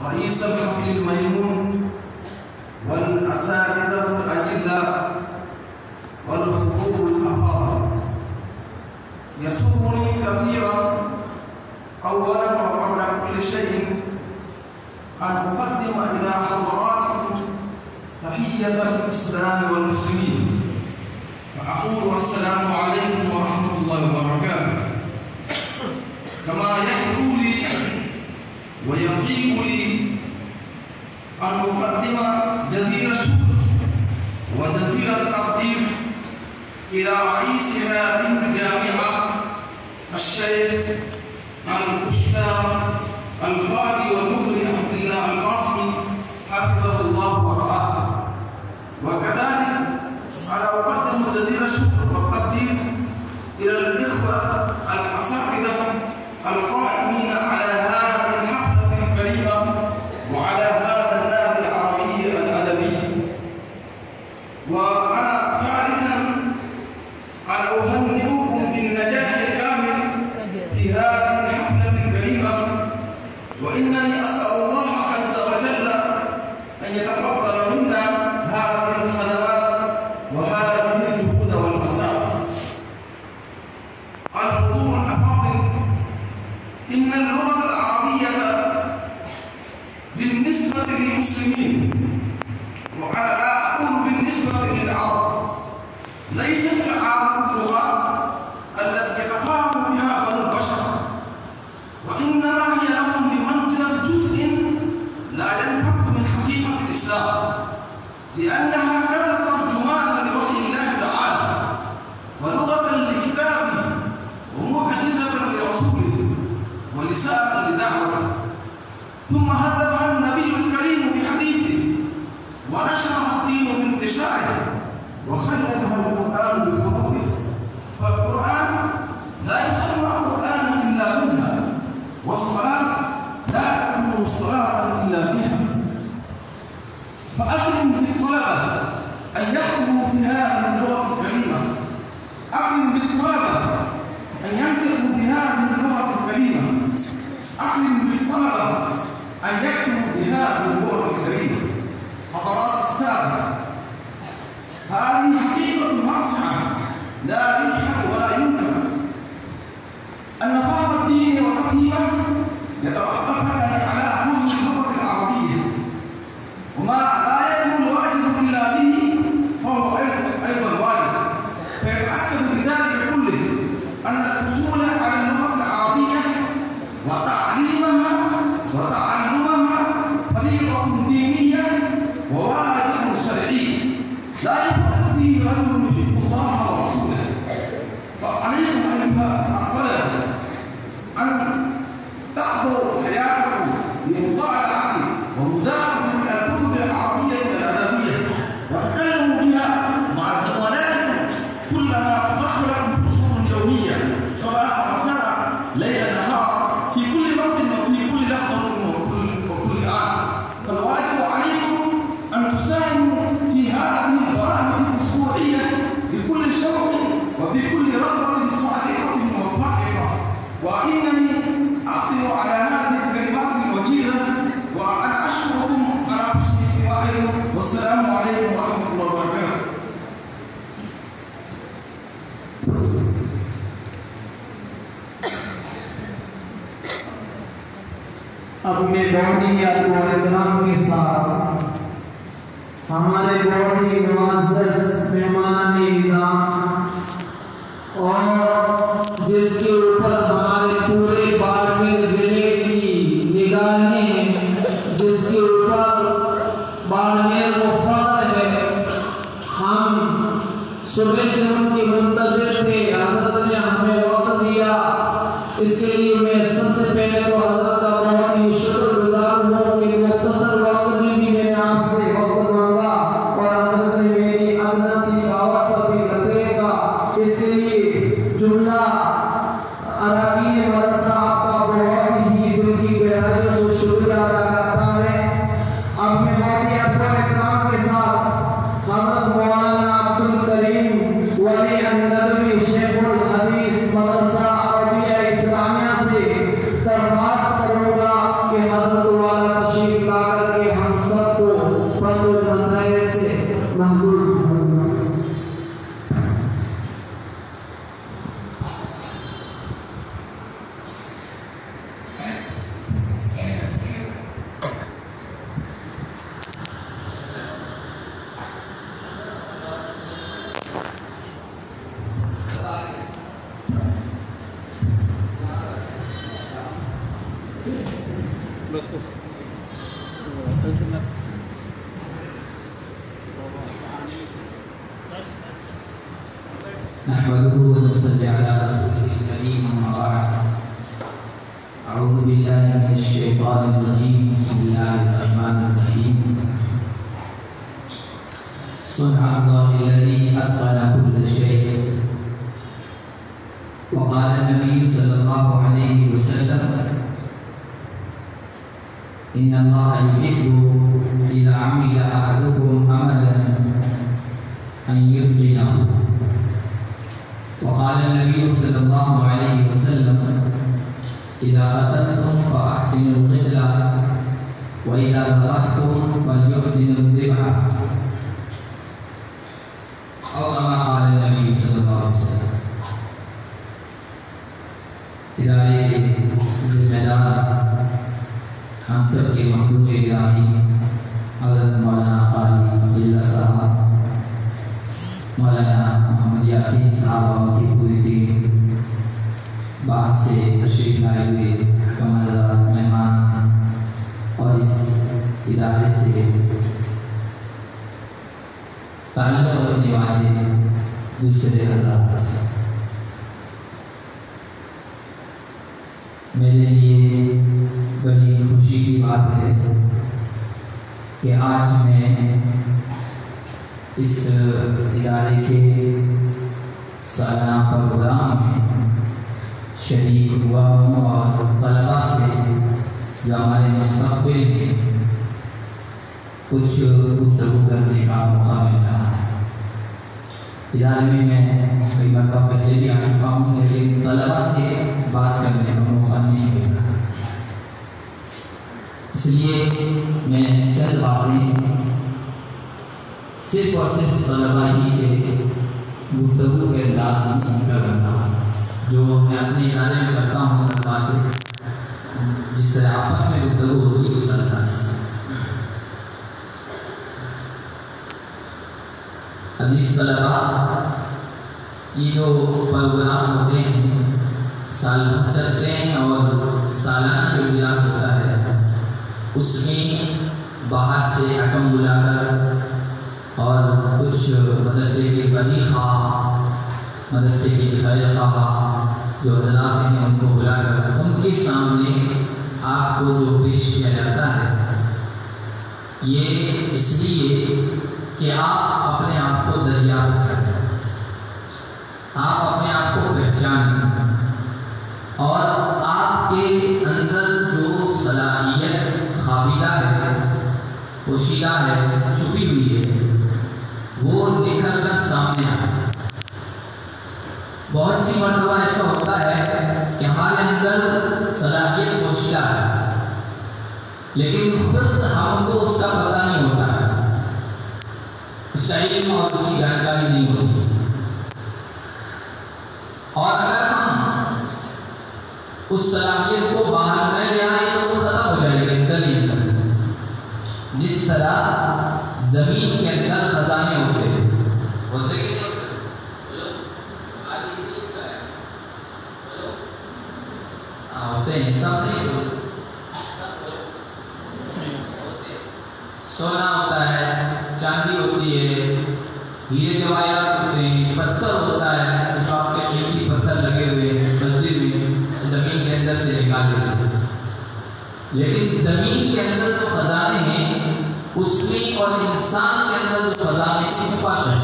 رئيس الحفل الميمون والأساتذة الأجلاء والحضور الأفاضل، يسرني كثيرا أولا وقبل كل شيء أن أقدم إلى حضراتكم تحية الإسلام والمسلمين، فأقول السلام عليكم ورحمة الله وبركاته. كما يحلو لي ويطيب لي أن أقدم جزيل الشكر وجزيل التقدير إلى رئيس هذه الجامعة الشيخ الأستاذ القاضي والمدري عبد الله القاسمي حفظه الله ورعاه، وكذلك أنا أقدم جزيل الشكر والتقدير إلى الإخوة الأساتذة القائمين على هذه الحفلة الكريمة وعلى هذا النادي العربي الأدبي. وأنا ثالثا أنا أهنئكم بالنجاح الكامل في هذه الحفلة الكريمة، وإنني أسأل الله عز وجل أن يتقبل منا هذه الخدمات وهذه الجهود والمساعي. الحضور الأفاضل، إن اللغة العربية بالنسبة للمسلمين، وأنا لا أقول بالنسبة للعرب، ليست كعامة اللغات التي يتفاهم بها بنو البشر، وإنما هي لهم بمنزلة جزء لا ينفك من حقيقة الإسلام، لأنها كانت ترجمانا لوحي الله تعالى ولغة لكتابه ومعجزة لرسوله ولسانا لدعوته، ثم هدفها النبي الكريم بحديثه ونشرها الدين بانتشاره وخلدها القرآن بخروجه. فالقرآن لا يسمى قرآنا إلا منها، والصلاة لا تكون صلاة إلا بها. فأكرم بالطلبة أن يحكموا في هذه اللغة الكريمة، أكرم بالطلبة أن ينطقوا بهذه اللغة الكريمة، أكرم بالطلبة أن يكتبوا بهذه اللغة الكريمة. حضرات السادة، هذه حقيقة واضحة لا يجحد ولا ينكر، أن فهم الدين وتفهيمه يتوقفان على فهم اللغة العربية، وما لا يكون الواجب إلا به فهو أيضا واجب. فيتأكد بذلك كله أن الحصول على اللغة العربية وتعليمها وتعلمها فريضة دينية وواجب شرعي لا يفرط فيه رجل يحب الله ورسوله. فعليكم أيها الطلبة أن تحضروا حياتكم بمطالعة ومدارسة الكتب العربية الأدبية، وتكلموا بها مع زملائكم كلما ظهرت فصول يومية صباح ومساء ليل نهار في كل وقت وفي كل لحظة وكل آن. فالواجب عليكم أن تساهموا في هذه البرامج الأسبوعية بكل شوق وبكل رغبة صادقة موفقة. وإنني أقدم على هذه الكلمات الوجيزة وأنا أشكركم على حسن استماعكم، والسلام عليكم ورحمة الله وبركاته. اپنے بہت احترام کے ساتھ ہمارے بہت ہی معزز مہمان اکرام اور جس کے اوپر ہمارے پورے بارہویں ضلع کی نگاہیں، جس کے اوپر بارہویں کو فخر ہے، ہم صبح سے ان کی منتظر تھے، حضرت نے ہمیں وقت دیا، اس کے لیے میں سب سے پہلے تو حضرت کا بہت ہی شکر گزار ہوں کہ مختصر وقت میں بھی میں نے آپ سے وقت مانگا اور حضرت نے میری ادنا سی دعوت پر بھی لبیک کہا۔ اس کے لیے جملہ اراکین مدرسہ آپ کا بہت ہی دل کی گہرائیوں سے شکریہ ادا کرتا ہے۔ اب میں بہت ہی احترام کے ساتھ حضرت مولانا عبد الکریم ولی اندروی تشریف لا کر کے ہم سب کو پند و مسائل سے محدود فرمائے۔ نحمده ونصلي على رسوله الكريم أما بعد أعوذ بالله من الشيطان الرجيم بسم الله الرحمن الرحيم صنع الله الذي أتقن كل شيء وقال النبي صلى الله عليه وسلم إن الله يحب إذا عمل أحدكم عملا أن يتقنه وقال النبي صلى الله عليه وسلم إذا قتلتم فأحسنوا القتلة وإذا ذبحتم فليحسنوا الذبح أو كما قال النبي صلى الله عليه وسلم۔ ادارے کے ذمہ دار ہم سب کے محبوب الہی حضرت مولانا قاری عبداللہ صاحب، مولانا محمد یاسین صاحب اور ان کی پوری ٹیم، باہر سے تشریف لائے ہوئے کمزار مہمان اور اس ادارے سے تعلق رکھنے والے دوسرے حضرات، میرے لیے بڑی خوشی کی بات ہے کہ آج میں اس ادارے کے سالانہ پروگرام میں شریک ہوا ہوں اور طلباء سے جو ہمارے مستقبل میں کچھ گفتگو کرنے کا موقع مل رہا ہے۔ ادارے میں کئی مرتبہ پہلے بھی آ چکا ہوں لیکن طلباء سے بات کرنے کا موقع نہیں مل رہا، اس لیے میں چند باتیں صرف اور صرف طلباء ہی سے گفتگو کے انداز میں کرتا ہوں، جو میں اپنے ادارے میں کرتا ہوں طلباء سے جس طرح آپس میں گفتگو ہوتی ہے اس انداز سے۔ عزیز طلباء، یہ جو پروگرام ہوتے ہیں سال بھر چلتے ہیں اور سالانہ جو اجلاس ہوتا ہے اس میں باہر سے حکم بلا کر اور کچھ مدرسے کے بڑی خواہ، مدرسے کے خیر خواہ جو حضرات ہیں ان کو بلا کر ان کے سامنے آپ کو جو پیش کیا جاتا ہے، یہ اس لیے کہ آپ اپنے آپ کو دریافت کریں، آپ اپنے آپ کو پہچانیں اور آپ کے اندر جو صلاحیت خابیدہ ہے، پوشیدہ ہے، چھپی ہوئی ہے، وہ نکل کر سامنے آئے۔ بہت سی مرتبہ ایسا ہوتا ہے کہ ہمارے اندر صلاحیت پوشیدہ ہے لیکن خود ہم کو اس کا پتہ نہیں ہوتا ہے، اس کا علم اور اس کی جانکاری نہیں ہوتی، اور اگر ہم اس صلاحیت کو باہر نہ لے آئیں تو وہ ختم ہو جائے گی اندر ہی اندر، جس طرح زمین کے اندر خزانے ہوتے ہیں، ہوتے ہیں سب نہیں، سونا ہوتا ہے، چاندی ہوتی ہے، ہیرے جواہرات ہوتے ہیں، پتھر ہوتا ہے جو آپ کے قیمتی پتھر لگے ہوئے مسجد میں زمین کے اندر سے نکالے ہوئے، لیکن زمین کے اندر جو خزانے ہیں اس میں اور انسان کے اندر جو خزانے ہیں وہ فرق ہے۔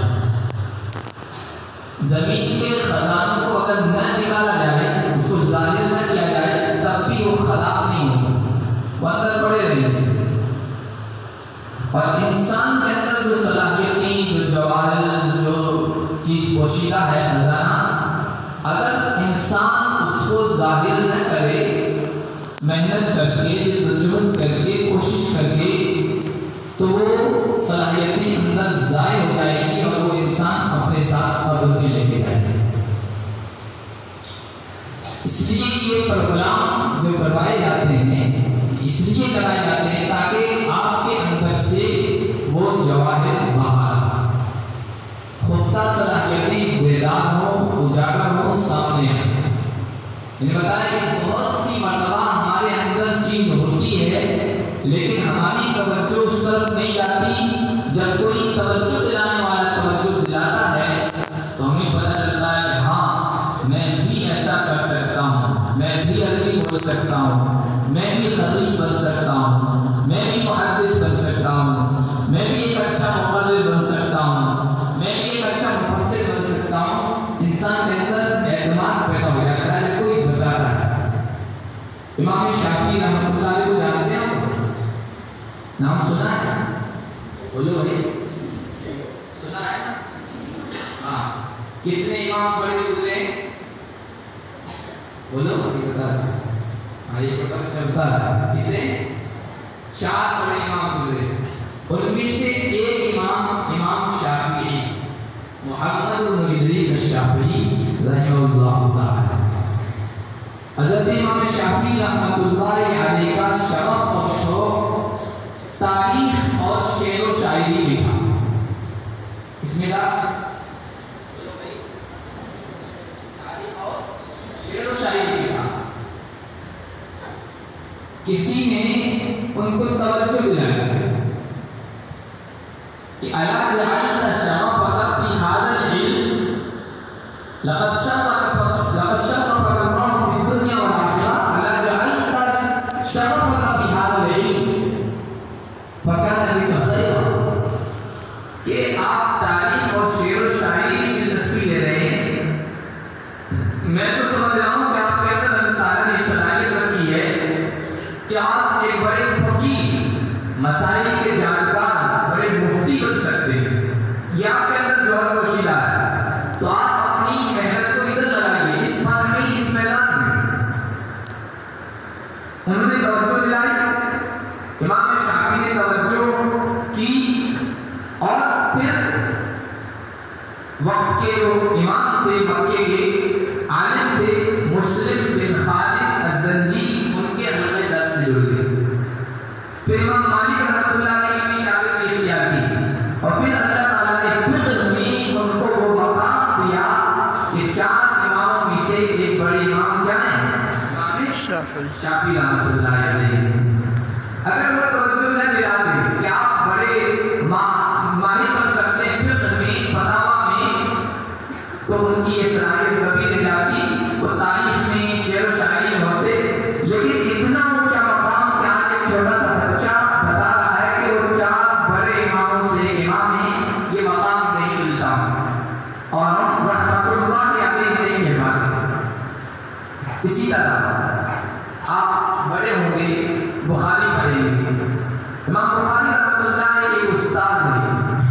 زمین کے خزانوں کو اگر نہ نکالا جائے، اس کو ظاہر نہ کیا جائے، تب بھی وہ خراب نہیں ہوگا، وہ اندر پڑے رہیں گے۔ اور انسان کے اندر جو صلاحیتیں، جو جواہر، جو چیز پوشیدہ ہے خزانہ، اگر انسان اس کو ظاہر نہ کرے، محنت کر کے جدوجہد کر کے کوشش یہ پروگرام جو کروائے جاتے ہیں اس لیے کرائے جاتے ہیں تاکہ آپ کے اندر سے وہ جواہر باہر خودتا صلاحیتیں بیدار ہو، اجاگر ہو، سامنے آئے۔ میں نے بتایا کہ بہت سی مرتبہ ہمارے اندر چیز ہوتی ہے لیکن ہماری توجہ اس طرف نہیں جاتی۔ جب کوئی توجہ دلانے والا توجہ دلاتا ہے تو ہمیں پتہ چلتا ہے کہ ہاں میں بھی ایسا کر سکتا ہوں، میں بھی عربی بول سکتا ہوں، میں بھی خطیب بن سکتا ہوں، میں بھی محدث بن سکتا ہوں، میں بھی ایک اچھا مقرر بن سکتا ہوں، میں بھی ایک اچھا مفسر بن سکتا ہوں۔ انسان کے اندر اعتماد پیدا ہو جاتا ہے، کوئی بتاتا ہے۔ امام شافعی رحمۃ اللہ علیہ کو جانتے ہیں؟ نام سنا ہے؟ بولو بھائی، سنا ہے نا؟ ہاں، کتنے امام بڑے گزرے؟ بولو یہ بتا رہا ہے، ہاں یہ پتہ چلتا ہے کتنے؟ 4 بڑے امام گزرے، ان میں سے ایک امام شافعی محمد بن ادریس الشافعی رحمہ اللہ تعالی۔ حضرت امام شافعی رحمۃ اللہ علیہ کا شوق اور شوق تاریخ اور شعر و شاعری میں تھا۔ اس میں تاریخ اور شعر و شاعری میں تھا۔ کسی نے ان کو توجہ دلائی کہ الا جعلت شرفك في هذا العلم لقد شرفك الله في الدنيا والآخرة الا جعلت شرفك في هذا العلم فكان لك خيرا۔ کہ آپ تاریخ اور شعر و شاعری کی دلچسپی لے رہے ہیں، میں تو سمجھ رہا ہوں کہ آپ کے اندر اللہ تعالیٰ نے صلاحیت رکھی ہے کہ آپ ایک بڑے فقیہ، مسائل کے جانکار، بڑے مفتی بن سکتے ہیں۔ یہ آپ کے اندر جوہر پوشیدہ ہے، تو آپ اپنی محنت کو ادھر لگائیے، اس فن میں، اس میدان میں۔ انہوں نے توجہ دلائی، امام شافعی نے توجہ کی، اور پھر وقت کے جو امام تھے، مکے کے عالم تھے، مسلم بن خالد الزنجی، ان کے حلقے درس سے جڑ گئے۔ پھر امام مالک رحمۃ اللہ علیہ کی بھی شاگردی اختیار کی، اور پھر اللہ تعالیٰ نے فقہ میں ان کو وہ مقام دیا کہ 4 اماموں میں سے ایک بڑے امام کیا ہیں؟ امام شافعی رحمۃ اللہ علیہ۔ اگر وہ توجہ نہ دلاتے کہ آپ بڑے ماہر بن سکتے ہیں فقہ میں، فتاویٰ میں، تو ان کی یہ صلاحیت کبھی نہیں جاتی، وہ تاریخ میں، شعر و شاعری میں ہوتے۔ لیکن اتنا اونچا مقام کہ آج ایک چھوٹا سا بچہ بتا رہا ہے کہ وہ 4 بڑے اماموں سے ایک امام ہے، یہ مقام نہیں ملتا، اور ہم رحمۃ اللہ علیہ نہیں کہہ پاتے۔ اسی طرح آپ بڑے ہوں گے، بخاری پڑھیں گے، امام بخاری رحمۃ اللہ علیہ ایک استاد ہیں،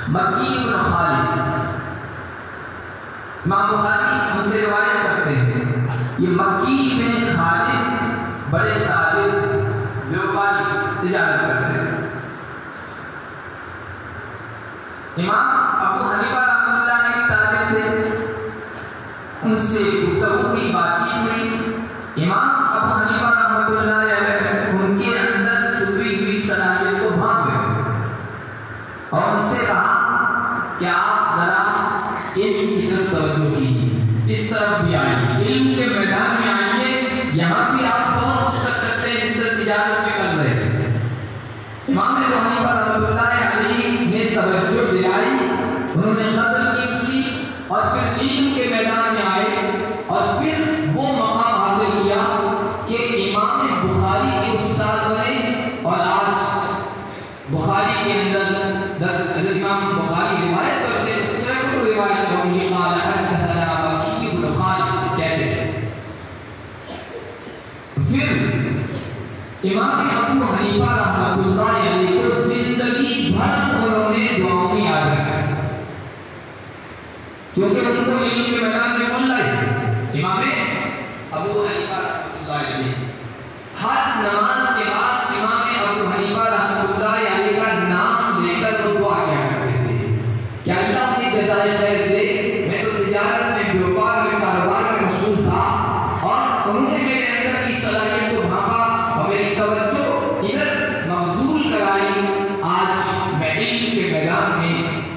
مکی بن خالد۔ امام بخاری ان سے روایت کرتے ہیں، یہ مکی بن خالد بڑے تاجر، بیوپاری، تجارت کرتے ہیں۔ امام ابو حنیفہ رحمۃ اللہ علیہ بھی تاجر تھے، ان سے گفتگو ہوئی، بات چیت ہوئی۔ امام ابو حنیفہ رحمۃ اللہ علیہ ان کے اندر چھپی ہوئی صلاحیت کو بھانپ گئے اور ان سے کہا کہ آپ ذرا علم کی طرف توجہ کیجیے، اس طرف بھی آئیے، علم کے میدان میں آئیے، یہاں بھی آپ بہت کچھ کر سکتے ہیں، اس طرح تجارت میں کر رہے ہیں۔ امام ابو حنیفہ رحمۃ اللہ علیہ نے توجہ دلائی، انہوں نے قدر کی اس کی، اور پھر علم کے میدان میں آئے، اور پھر وہ مقام حاصل کیا کہ امام بخاری کے استاد بنے، اور آج بخاری کے اندر حضرت امام بخاری روایت کرتے ہیں، سینکڑوں روایت ہوئی، قال حدثنا مکی بن خالد کہتے ہیں۔ پھر امام ابو حنیفہ رحمۃ اللہ علیہ کو زندگی بھر انہوں نے دعاؤں میں یاد رکھا، کیونکہ ان کو علم کے میدان میں کون لائے؟ امام ابو حنیفہ رحمۃ اللہ علیہ۔ ہر نماز کے بعد امام ابو حنیفہ رحمۃ اللہ علیہ کا نام لے کر وہ دعا کیا کرتے تھے کہ اللہ اپنی جزائے خیر دے، میں تو تجارت میں، بیوپار میں، کاروبار میں مشغول تھا، اور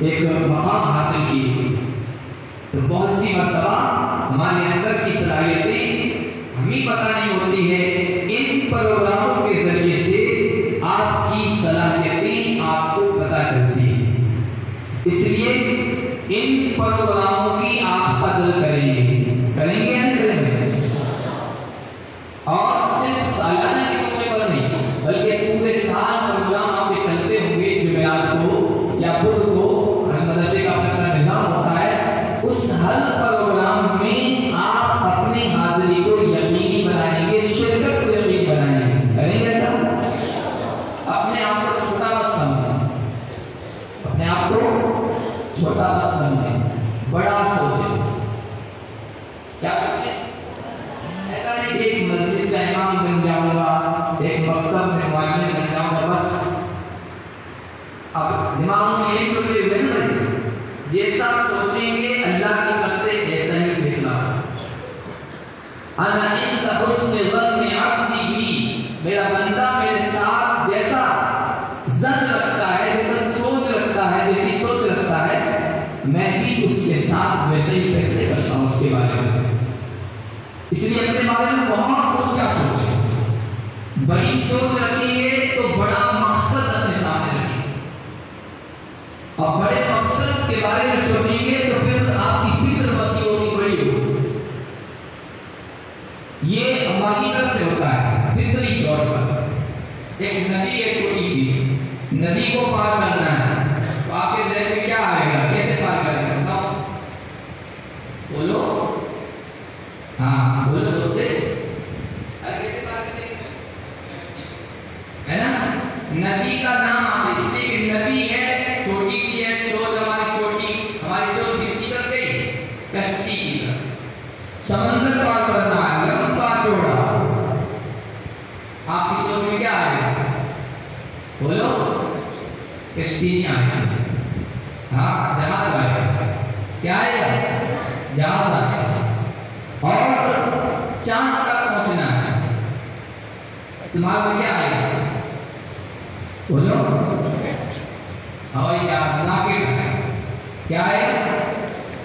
ایک مقام حاصل کیے. تو بہت سی مرتبہ ہمارے اندر کی صلاحیتیں ہمیں پتہ نہیں ہوتی ہے. ان پروگراموں کے ذریعے سے آپ کی صلاحیتیں آپ کو پتہ چلتی ہیں. اس لیے ان پروگراموں کی آپ قدر کریں گے یا نہیں کریں گے؟ اور صرف سالانہ کے موقع پر نہیں بلکہ پورے سال پروگرام آپ کے چلتے ہوں گے. جمعرات کو یا بدھ کو ہر مدرسے کا اپنا نظام ہوتا ہے. اس ہر پروگرام میں آپ اپنی حاضری کو یقینی بنائیں گے, شرکت کو یقینی بنائیں گے. کریں گے ایسا؟ اپنے آپ کو چھوٹا مت سمجھیں, اپنے آپ کو چھوٹا مت سمجھیں, بڑا سوچیں. کیا سوچیں؟ ایسا نہیں کہ ایک مسجد کا امام بن جاؤں گا, ایک مکتب میں معلم بن جاؤں گا بس. اب دماغ میں یہی سوچے ہوئے نا بھائی, جیسا سوچیں گے اللہ کی طرف سے ایسا ہی فیصلہ ہوگا. انا عند حسن ظن عبدی بی, میرا بندہ میرے ساتھ جیسا ظن رکھتا ہے, جیسا سوچ رکھتا ہے, جیسی سوچ رکھتا ہے, میں بھی اس کے ساتھ ویسے ہی فیصلے کرتا ہوں اس کے بارے میں. اس لیے اپنے بارے میں بہت اونچا سوچیں. بڑی سوچ رکھیں گے تو بڑا مقصد اپنے سامنے رکھیں گے, اور بڑے مقصد کے بارے میں سوچیں گے تو پھر آپ کی فکر وسیع ہوگی, بڑی ہوگی. یہ اللہ کی طرف سے ہوتا ہے فطری طور پر. ایک ندی ہے چھوٹی سی, ندی کو پار کرنا ہے تو آپ کے ذہن میں کیا آئے گا, کیسے پار کریں گے بتاؤ؟ بولو, ہاں بولو تو سے کیسے پار کریں گے, ہے نا. ندی کا نام آپ اس لیے کہ ندی ہے, چھوٹی سی ہے, سوچ ہماری چھوٹی, ہماری سوچ کس کی طرف گئی, کشتی کی طرف. سمندر پار کرنا ہے لمبا چوڑا, آپ کی سوچ میں کیا آئے گا, بولو کشتی نہیں آئے گا, ہاں جہاز آئے گا. کیا آئے گا, جہاز آئے گا. اور چاند تک پہنچنا ہے, دماغ میں کیا آئے گا, بولو ہوائی جہاز, راکٹ آئے گا. کیا آئے گا,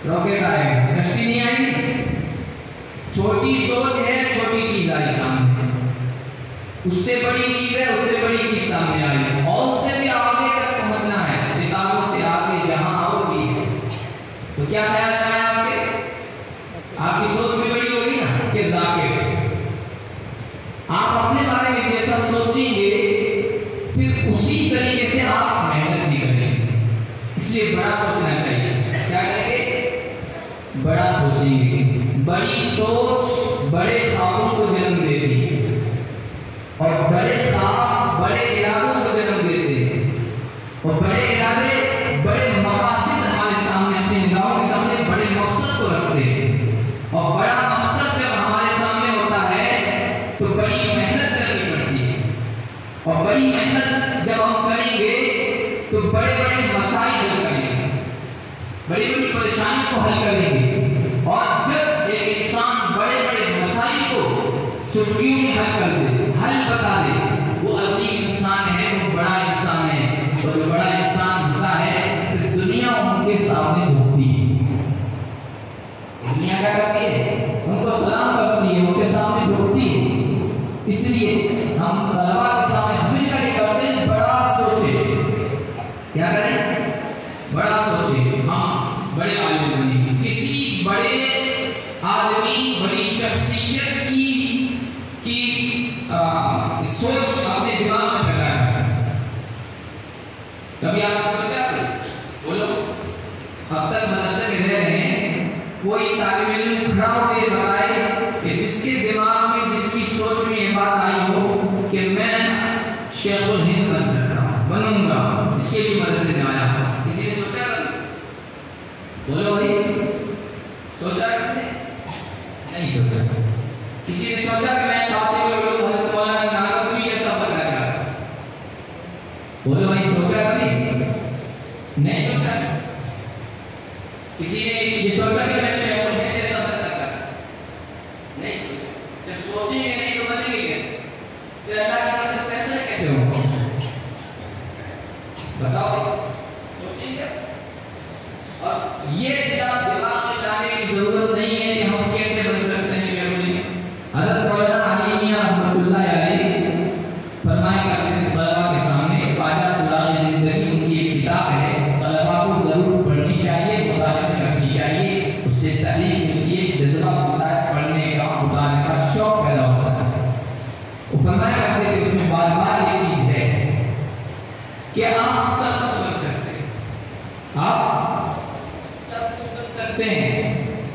راکٹ آئے گا. کشتی نہیں آئے گی. چھوٹی سوچ ہے, چھوٹی چیز آئی سامنے, اس سے بڑی چیز ہے, اس سے بڑی چیز سامنے آئی, اور اس سے بھی آگے تک پہنچنا ہے, ستاروں سے آگے جہاں اور بھی ہے. تو کیا خیال آیا آپ کے, آپ کی سوچ بھی بڑی ہوگی نا کہ راکٹ. آپ اپنے بارے میں جیسا سوچیں گے پھر اسی طریقے سے آپ محنت بھی کریں گے. اس لیے بڑا سوچنا چاہیے. کیا کریں گے, بڑا سوچیں گے. بڑی سوچ بڑے خوابوں کو جنم دیتی ہے, اور بڑے خواب بڑے ارادوں کو جنم دیتے ہیں, اور بڑے ارادے بڑے مقاصد ہمارے سامنے, اپنی نگاہوں کے سامنے بڑے مقصد کو رکھتے ہیں. اور بڑا مقصد جب ہمارے سامنے ہوتا ہے تو بڑی محنت کرنی پڑتی ہے, اور بڑی محنت جب ہم کریں گے تو بڑے بڑے مسائل حل کریں گے, بڑی بڑی پریشانیوں کو حل کریں گے. اور جب ایک انسان بڑے بڑے مسائل کو چٹکیوں میں حل کر دے, حل بتا دے, وہ عظیم انسان ہے, وہ بڑا انسان ہے. اور جو بڑا انسان ہوتا ہے پھر دنیا ان کے سامنے جھکتی ہے. دنیا کیا کرتی ہے, ان کو سلام کرتی ہے, ان کے سامنے جھکتی ہے. اس لیے ہم طلباء کے سامنے ہمیشہ یہ کرتے ہیں, بڑا سوچے. کیا کریں, بڑا سوچے. ہم بڑے عالم بنیں گے, کسی بڑے آدمی بڑی شخصیت کی سوچ اپنے دماغ میں پیدا ہے. کبھی آپ نے سوچا کہ بولو, اب تک مدرسے میں رہ رہے ہیں, کوئی طالب علم کھڑا ہو کے بتائے کہ جس کے دماغ میں, جس کی سوچ میں یہ بات آئی ہو کہ میں شیخ الہند بن سکتا ہوں, بنوں گا, اس کے لیے مدرسے میں آیا ہوں. کسی نے سوچا, بولو بھائی سوچا کس نے, نہیں سوچا. کسی نے سوچا کہ میں قاسم العلوم حضرت مولانا نانوتوی جیسا بننا چاہتا ہوں, بولو بھائی سوچا کبھی, نہیں سوچا. کسی نے یہ سوچا کہ میں شیخ الہند جیسا بننا چاہتا ہوں, نہیں سوچا. جب سوچیں گے نہیں تو بنیں گے کیسے, پھر اللہ کی طرف سے فیصلے کیسے ہوں, بتاؤ. سوچیں گے کہ آپ سب کچھ بن سکتے ہیں، آپ سب کچھ بن سکتے ہیں،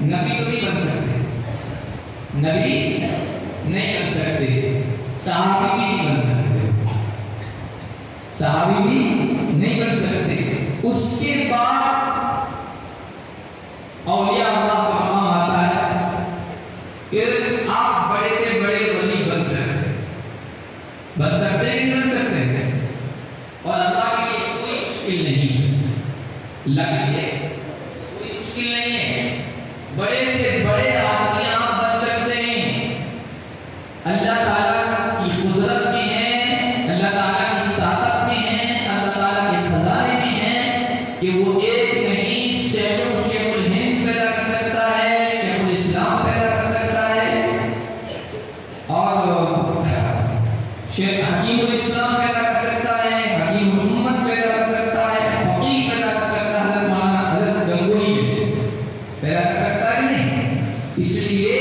نبی تو نہیں بن سکتے، نبی نہیں بن سکتے، صحابی بھی نہیں بن سکتے، صحابی بھی نہیں بن سکتے۔ اس کے بعد اولیاء اللہ کا مقام آتا ہے کہ آپ بڑے سے بڑے ولی بن سکتے ہیں، بن سکتے ہیں نہیں بن سکتے ہیں، اور اللہ کے لیے کوئی مشکل نہیں، اللہ کے لیے کوئی مشکل نہیں ہے، بڑے سے بڑے آدمی آپ بن سکتے ہیں۔ اللہ تعالیٰ کی قدرت میں ہے، اللہ تعالیٰ کی طاقت میں ہے، اللہ تعالیٰ کے خزانے میں ہے کہ وہ ایک نہیں سینکڑوں شیخ الہند پیدا کر سکتا ہے، شیخ الاسلام پیدا کر سکتا ہے، اور شیخ حکیم الاسلام پیدا کر سکتا ہے، حکیم الامت پیدا کر سکتا ہے، فقیہ پیدا کر سکتا ہے، مولانا حضرت گنگوہی پیدا کر سکتا ہے نہیں۔ اس لیے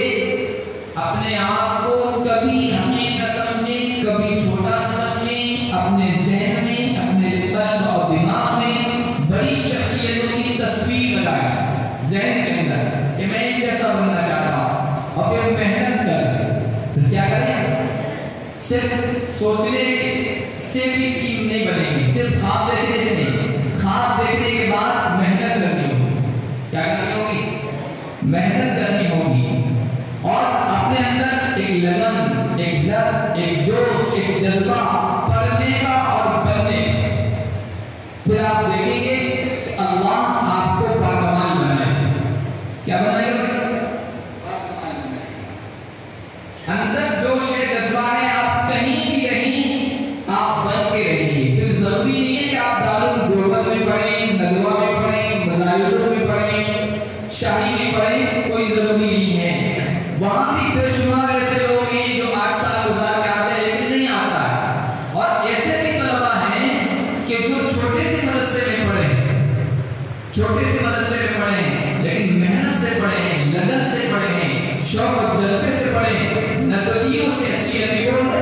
اپنے آپ کو کبھی حقیر نہ سمجھیں، کبھی چھوٹا نہ سمجھیں، اپنے ذہن میں، اپنے قلب اور دماغ میں بڑی شخصیتوں کی تصویر لگائیں ذہن کے اندر کہ میں کیسا بننا چاہتا ہوں، اور پھر محنت کریں، پھر کیا کریں؟ صرف سوچنے سے بھی ٹیم نہیں بنے گی، صرف خواب دیکھنے سے نہیں، خواب دیکھنے کے بعد محنت کرنی ہوگی، کیا کرنی ہوگی؟ محنت کرنی ہوگی، اور اپنے اندر ایک لگن، ایک لر، ایک جوش، ایک جذبہ پڑھنے کا اور بننے کا، پھر آپ دیکھیں گے کہ اللہ آپ کو باکمال بنائے گا۔ کیا بنائے گا؟ باکمال بنائے گا۔ اندر جوش ہے، جذبہ ہے، آپ کہیں بھی رہیں آپ بن کے رہیں گے۔ پھر ضروری نہیں ہے کہ آپ دارالعلوم میں پڑھیں، ندوہ میں پڑھیں، مظاہروں میں پڑھیں، شاہی میں پڑھیں، کوئی ضروری نہیں ہے۔ وہاں بھی بے شمار ایسے لوگ ہیں جو 8 سال گزار کے آتے ہیں لیکن نہیں آتا ہے، اور ایسے بھی طلبہ ہیں کہ جو چھوٹے سے مدرسے میں پڑھے ہیں، چھوٹے سے مدرسے میں پڑھے ہیں لیکن محنت سے پڑھے ہیں، لگن سے پڑھے ہیں، شوق و جذبے سے پڑھے ہیں، نتیجوں سے اچھی عربی بولتے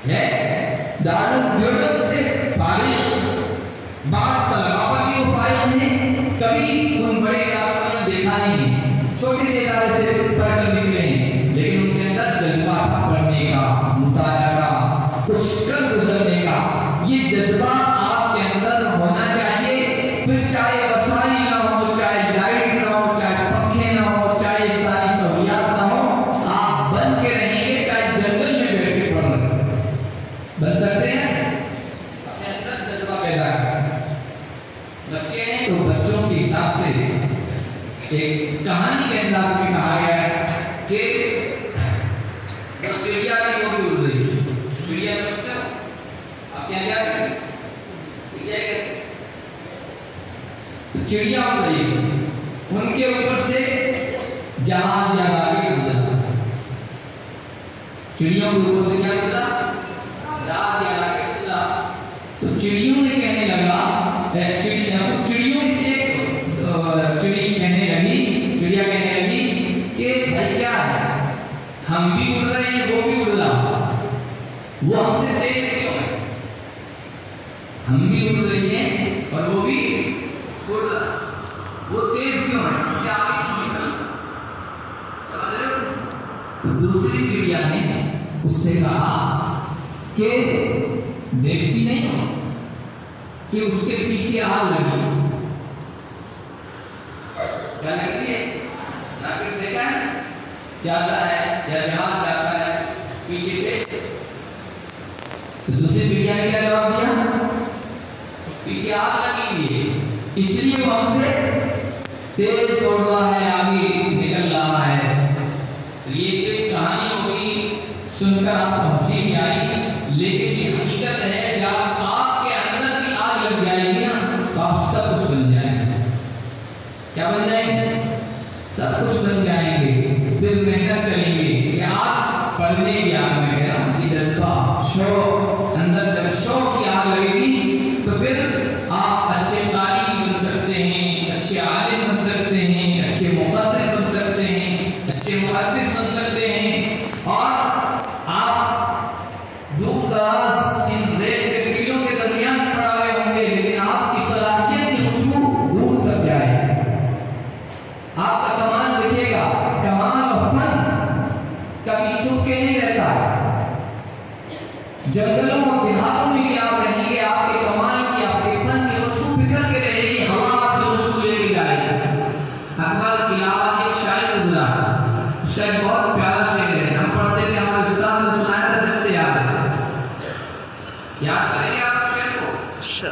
ہیں، دارالعلوم سے فارغ، بعض طلبہ پر بھی وہ فارغ ہیں، کبھی ان بڑے علاقوں میں دیکھا نہیں ہے، چھوٹے سے ادارے سے پڑھ کر نکلے ہیں، لیکن ان کے اندر جذبہ تھا پڑھنے کا، مطالعہ کا، کچھ کر گزرنے کا۔ یہ جذبہ آپ کے اندر ہونا چاہیے، پھر چاہے وسائل نہ ہو، چاہے لائٹ نہ ہو، چاہے پنکھے نہ ہو، چاہے ساری سہولیات نہ ہو، آپ بن کے رہیں گے، چاہے جنگل میں بیٹھ کے پڑھ رہے بن سکتے ہیں۔ اپنے اندر جذبہ پیدا کریں۔ بچے ہیں تو بچوں کے حساب سے ایک کہانی کے انداز میں کہا گیا ہے کہ چڑیا کی وہ بھی اڑ رہی ہے، چڑیا سمجھتے ہو آپ کیا کریں؟ چڑیا اڑ رہی ہے، ان کے اوپر سے جہاز یا گاڑی گزرا، چڑیوں کے اوپر سے کیا گزرا؟ جہاز یا گاڑی گزرا، تو چڑیوں نے کہنے لگا، چڑیوں سے چڑی کہنے لگی، چڑیا کہنے لگی کہ بھائی کیا ہے، ہم بھی اڑ رہے ہیں وہ بھی اڑ رہا، وہ ہم سے تیز کیوں ہے؟ ہم بھی اڑ رہی ہیں اور وہ بھی اڑ رہا، وہ تیز کیوں ہے؟ کیا آپ سمجھ رہے ہو؟ تو دوسری چڑیا نے اس سے کہا کہ دیکھتی نہیں ہو کہ اس کے پیچھے آگ لگی، کیا لگتی ہے؟ لاکٹ دیکھا ہے؟ جاتا ہے یا جہاز جاتا ہے پیچھے سے، تو دوسری چڑیا نے کیا جواب دیا؟ پیچھے آگ لگی ہوئی ہے، اس لیے وہ ہم سے تیز دوڑ رہا ہے، آگے نکل رہا ہے۔ تو یہ ایک کہانی ہو گئی، سن کر آپ کو ہنسی بھی آئی، لیکن یہ حقیقت ہے جب آپ کے اندر بھی آگ لگ جائے گی نا تو آپ سب کچھ بن جائیں گے۔ کیا بن جائیں گے؟ سب کچھ بن جائیں گے۔ پھر محنت کریں گے کہ آپ پڑھنے کی آگ میں کہہ رہا ہوں کہ جذبہ، شوق، اندر جب شوق کی آگ لگے گی تو پھر آپ اچھے قاری بھی بن سکتے ہیں، اچھے عالم بن سکتے ہیں، اچھے مقدر بن سکتے ہیں، اچھے محدث بن سکتے ہیں، اور آپ دھاتوں میں کیا آپ رہیں گے، آپ کے کمال کی، آپ کے فن کی خوشبو بکھر کے رہے گی، ہوا آپ کی خوشبو لے کے جائے گی۔ اکبر علاوہ ایک شاعر گزرا، اس کا ایک بہت پیارا شعر ہے، ہم پڑھتے تھے، ہمارے استاد نے سنایا تھا، جب سے یاد ہے۔ یاد کریں گے آپ شعر کو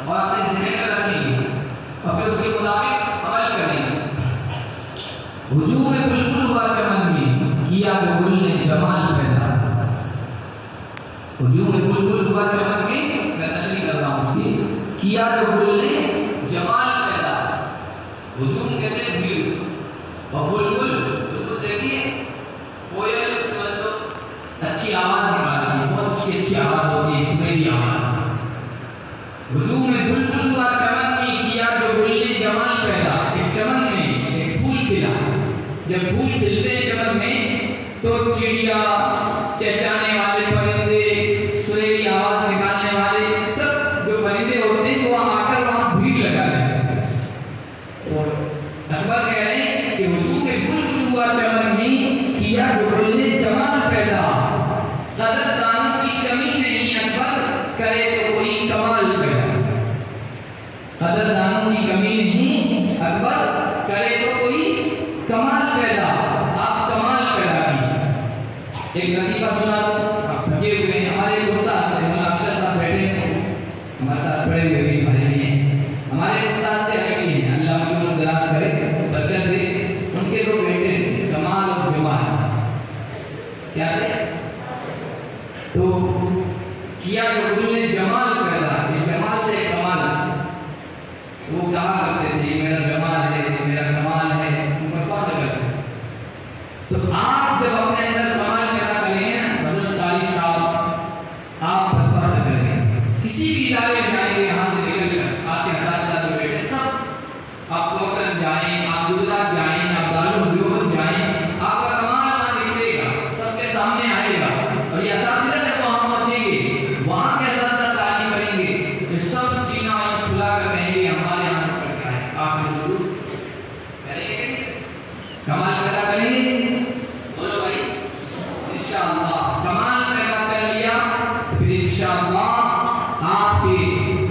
اور اپنے ذہن میں رکھیں گے اور پھر اس کے مطابق عمل کریں گے۔ ہجوم بلبل ہوا چمن میں، کیا جو گل نے جمال پیدا۔ ہجوم بلبل ہوا چمن میں، میں تشریح کر رہا ہوں اس کی، کیا جو گل نے جمال پیدا۔ ہجوم کہتے ہیں بھیڑ، اور بلبل دیکھیے کوئل سمجھ لو اچھی آواز نکالتی ہے، بہت اچھی آواز ہوتی ہے، اس میں بھی آواز۔ ہجوم بلبل ہوا چمن میں، کیا جو گل نے جمال پیدا۔ ایک چمن میں ایک پھول کھلا، جب پھول کھلتے ہیں چمن میں تو چڑیا، چہچانے والے پرندے، سریلی آواز نکالنے والے سب جو پرندے ہوتے ہیں وہ آ کر وہاں بھیڑ لگا رہے ہیں۔ اکبر کہہ رہے ہیں کہ ہجوم بلبل ہوا چمن میں، کیا جو گل نے جمال پیدا۔ قدردانوں کی کمی نہیں، اکبر کرے تو کوئی کمال پیدا۔ قدردانوں کی کمی نہیں، اکبر کرے تو کوئی کمال پیدا۔ آپ کمال پیدا کیجیے۔ ایک لطیفہ سنا دو، آپ تھکے ہوئے ہیں، ہمارے استاد سے مولانا افشر صاحب بیٹھے ہیں، ہمارے ساتھ پڑھے ہوئے بھی بھائی بھی ہیں، ہمارے استاد سے ہمیں بھی ہیں، اللہ ان کی عمر دراز کرے، برکت دے۔ ان کے دو بیٹے تھے، کمال اور جمال، کیا تھے؟ تو کیا جو گل نے جمال پیدا، یہ جمال ہے کمال۔ وہ کہا کرتے تھے میرا جمال ہے، میرا کمال ہے، ان پر بات کرتے۔ تو آپ جب اپنے اندر کمال پیدا کریں گے نا، حضرت قاری صاحب آپ پر بات کریں گے، کسی بھی ادارے میں جائیں گے، یہاں سے نکل کر آپ کے اساتذہ جو بیٹے سب آپ کو کرن جائیں، آپ گجرات جائیں، آپ دارالعلوم جائیں، آپ کا کمال وہاں نکلے گا، سب کے سامنے آئے گا۔ اور یہ اساتذہ جب وہاں پہنچیں گے، وہاں کے اساتذہ تعلیم کریں گے، تو سب سینہ کھلا کر کہیں گے ہمارے یہاں سے پڑھ کے آئے، آپ سے ضرور کریں گے، کمال پیدا کریں گے، بولو بھائی انشاءاللہ۔ کمال پیدا کر لیا پھر انشاءاللہ آپ کے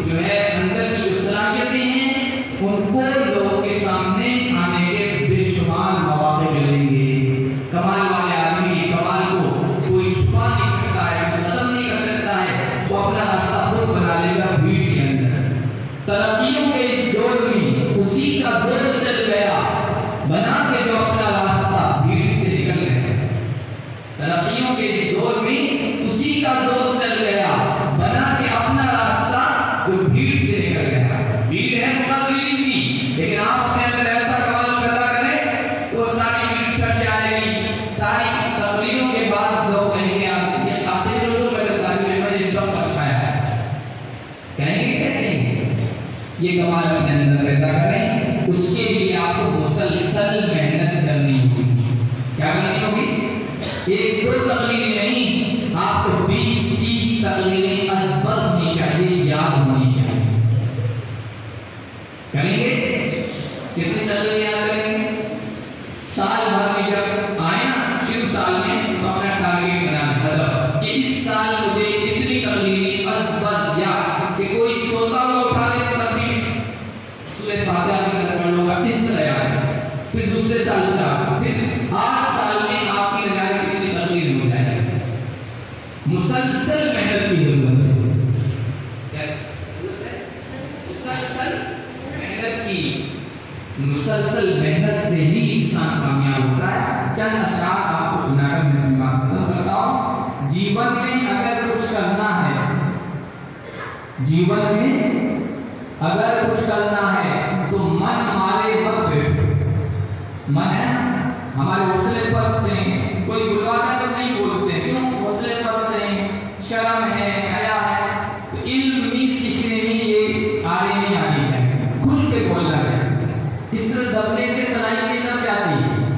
جو ہے اندر کی جو صلاحیتیں ہیں ان کو لوگوں کے سامنے آنے کے بے شمار مواقع ملیں گے۔ کمال والے آدمی کمال کو کوئی چھپا نہیں سکتا ہے، کوئی ختم نہیں کر سکتا ہے، وہ اپنا راستہ خود بنا لے گا بھیڑ کے اندر۔ ترقیوں کے اس دور میں اسی کا دور چل گیا، بنا کے جو اپنا راستہ بھیڑ سے نکل گیا۔ ترقیوں کے اس دور میں اسی کا دور چل گیا، بنا کے اپنا راستہ جو بھیڑ سے نکل گیا۔ بھیڑ ہے مقررین کی، لیکن آپ اپنے اندر ایسا کمال پیدا کریں تو ساری بھیڑ چھٹ جائے گی۔ ساری تقریروں کے بعد لوگ کہیں گے آپ یہ قاسم لوگوں کا تعلیم میں یہ سب اچھایا ہے، کہیں گے کہتے ہیں یہ کمال اپنے اندر پیدا کریں۔ اس کے لیے آپ کو مسلسل محنت کرنی ہوگی۔ کیا کرنی ہوگی؟ ایک دو تقریریں نہیں، آپ کو 20-30 تقریریں ازبر ہونی چاہیے، یاد ہونی چاہیے۔ کریں گے؟ کتنی تقریریں یاد کریں گے؟ سال بھر میں جب آئے نا شروع سال میں تو اپنا ٹارگیٹ بنانا ہے کہ اس سال مجھے اتنی تقریریں ازبر یاد، کہ کوئی سوتا ہوا اٹھا دے تقریر سورہ فاتحہ کی طرف پڑھ لوں گا اس طرح یاد، پھر دوسرے سال چاہ، پھر 8 سال میں آپ کی نگاہ کتنی تقریر ہو جائے گی۔ مسلسل محنت کی ضرورت ہے، کیا ضرورت ہے؟ مسلسل محنت کی، مسلسل محنت سے ہی انسان کامیاب ہوتا ہے۔ چند اشعار آپ کو سنا کر میں بات ختم کرتا ہوں۔ جیون میں اگر کچھ کرنا ہے، جیون میں اگر کچھ کرنا ہے تو من مارے مت بیٹھو۔ من ہے ہمارے حوصلے پست ہیں، کوئی بلواتا ہے تو نہیں بولتے، کیوں؟ حوصلے پست ہیں، شرم ہے، حیا ہے۔ تو علم بھی سیکھنے میں یہ آڑے نہیں آنی چاہیے، کھل کے بولنا چاہیے۔ اس طرح دبنے سے صلاحیت نہ جاتی ہے،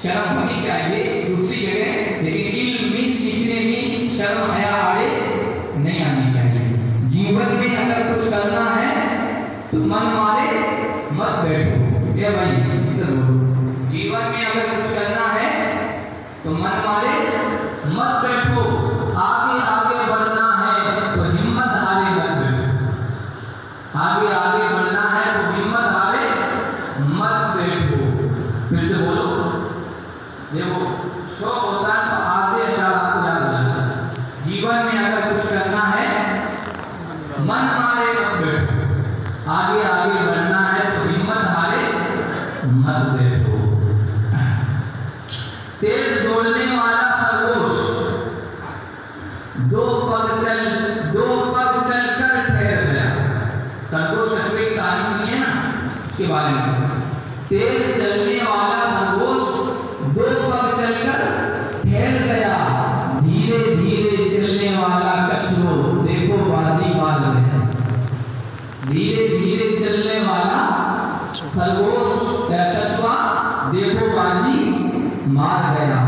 شرم ہونی چاہیے دوسری جگہ، لیکن علم بھی سیکھنے میں شرم حیا آڑے نہیں آنی چاہیے۔ جیون میں اگر کچھ کرنا ہے تو من مارے مت بیٹھو۔ اے بھائی ادھر بولو، جیون میں اگر کچھ کرنا ہے تو من مارے مت بیٹھو، آگے آگے بڑھنا ہے، من مارے مت بیٹھو، آگے آگے بڑھنا ہے تو ہمت ہارے مت بیٹھو۔ تیز دوڑنے والا خرگوش دو پگ چل کر ٹھہر گیا۔ خرگوش کچھوے کی کہانی سنی ہے نا، اس کے بارے میں۔ تیز چلنے والا خرگوش دو پگ چل کر ٹھہر گیا، دھیرے دھیرے چلنے والا کچھوہ دیکھو بازی مار گیا۔ دھیرے دھیرے چلنے والا خرگوش کچھوا دیکھو بازی مار گیا۔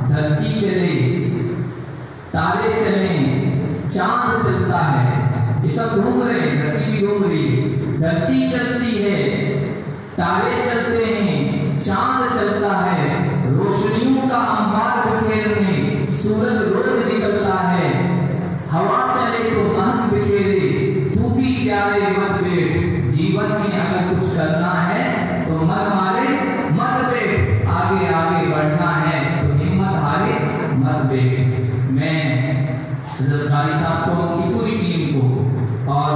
دھرتی چلے تارے چلیں چاند چلتا ہے، یہ سب گھوم رہے ہیں، دھرتی بھی گھوم رہی ہے۔ دھرتی چلتی ہے تارے چلتے ہیں چاند چلتا ہے، روشنیوں کا انبار بکھیرنے سورج روز نکلتا ہے۔ ہوا چلے تو مہک بکھیرے تو بھی پیارے مت دیکھ، جیون میں اگر کچھ کرنا ہے تو مت مارے مت بیٹھ، آگے آگے بڑھنا ہے تو ہمت ہارے مت بیٹھ۔ میں حضرت قاری صاحب کو، ان کی پوری ٹیم کو اور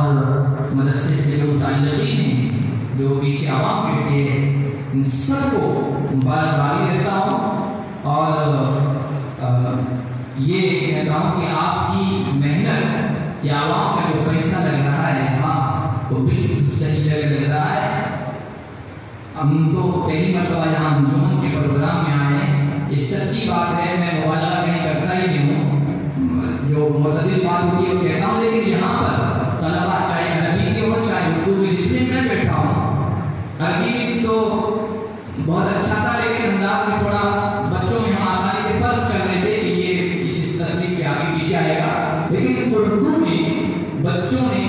مدرسے سے جو متعلقین ہیں، جو پیچھے عوام بیٹھے ہیں، ان سب کو مبارکبادی دیتا ہوں اور یہ کہتا ہوں کہ آپ کی محنت یا عوام کا جو پیسہ لگ رہا ہے ہاں وہ بالکل صحیح جگہ لگ رہا ہے۔ ہم تو پہلی مرتبہ یہاں انجمن کے پروگرام میں آئے ہیں، یہ سچی بات ہے، میں مبالغہ کہیں کرتا ہی نہیں ہوں، جو معتدل بات ہوتی ہے وہ کہتا ہوں، لیکن یہاں پر طلبہ چاہے عربی کے ہو چاہے اردو کے، جس میں میں بیٹھا ہوں، عربی میں تو بہت اچھا تھا لیکن انداز میں تھوڑا بچوں میں ہم آسانی سے فرق کر رہے تھے کہ یہ اس تدریس کے آگے پیچھے آئے گا، لیکن اردو میں بچوں نے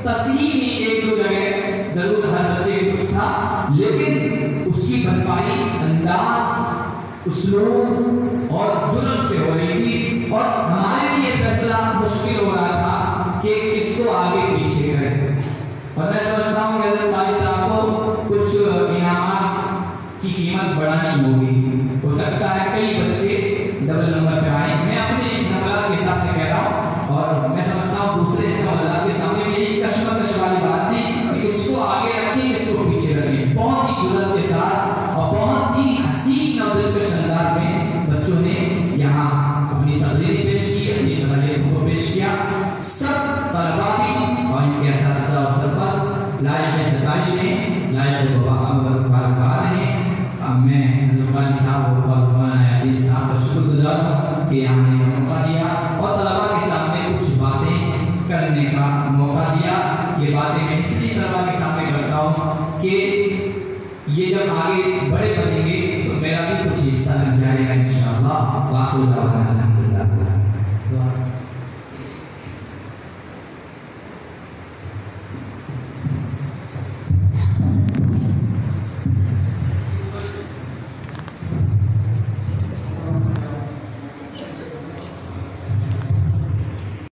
تصحیح میں ایک دو جگہ ضرور ہر بچے کے کچھ تھا، لیکن اس کی بھرپائی انداز، اسلوب اور جرم سے ہو رہی تھی، اور ہمارے لیے فیصلہ مشکل ہو رہا تھا کہ کس کو آگے پیچھے کریں۔ اور میں سمجھتا ہوں کہ حضرت قاری صاحب کو کچھ انعامات کی قیمت بڑھانی ہوگی، ہو سکتا ہے کئی بچے ڈبل نمبر پہ آئیں۔ میں اپنے نمبرات کے حساب سے کہہ رہا ہوں، اور میں سمجھتا ہوں دوسرے نمبرات کے سامنے بھی یہی کشمکش والی بات تھی کہ کس کو آگے رکھیں کس کو پیچھے رکھیں۔ بہت ہی جرأت کے ساتھ اور بہت ہی حسین اور دلکش انداز میں بچوں نے یہاں اپنی تقریریں پیش کی، اپنی صلاحیتوں کو پیش کیا۔ سب طلباء بھی اور ان کے اساتذہ اور سرپرست لائق ستائش ہیں، لائق مبارکباد ہیں۔ میں حضرت قاری صاحب اور مولانا یاسین صاحب کا شکر گزار ہوں کہ یہاں نے موقع دیا اور طلباء کے سامنے کچھ باتیں کرنے کا موقع دیا۔ یہ باتیں میں اس لیے طلباء کے سامنے کرتا ہوں کہ یہ جب آگے بڑے بنیں گے تو میرا بھی کچھ حصہ لگ جائے گا انشاءاللہ۔